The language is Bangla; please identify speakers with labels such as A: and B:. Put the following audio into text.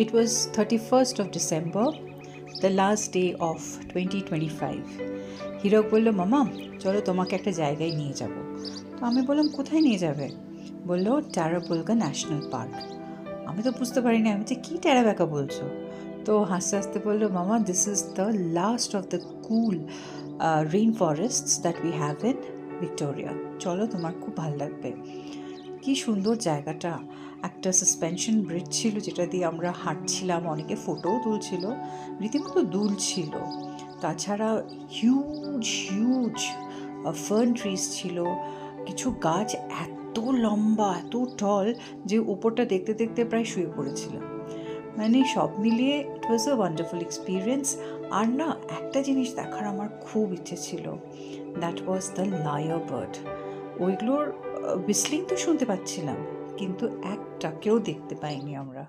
A: It was 31st of December, the last day of 2025. হীরক বলল, মামা চলো তোমাকে একটা জায়গায় নিয়ে যাব। তো আমি বললাম, কোথায় নিয়ে যাবে? বললো, টারাবুলগা ন্যাশনাল পার্ক। আমি তো বুঝতে পারিনি, আমি যে কী টেরাবেকা বলছো। তো হাসতে হাসতে বললো, মামা this is the last of the cool rain forests that we have in Victoria. চলো, তোমার খুব ভালো লাগবে। কি সুন্দর জায়গাটা। একটা সাসপেনশন ব্রিজ ছিল যেটা দিয়ে আমরা হাঁটছিলাম, অনেকে ফটোও তুলছিল, রীতিমতো দুলছিল। তাছাড়া হিউজ হিউজ ফার্ন ট্রিজ ছিল, কিছু গাছ এত লম্বা এত টল যে উপরটা দেখতে দেখতে প্রায় শুয়ে পড়েছিলাম। মানে সব মিলিয়ে ইট ওয়াজ আ ওয়ান্ডারফুল এক্সপিরিয়েন্স। আর না, একটা জিনিস দেখার আমার খুব ইচ্ছে ছিল, that was the liar bird. ওইগুলোর হুইসলিং তো শুনতে পাচ্ছিলাম, কিন্তু একটাকেও দেখতে পাইনি আমরা।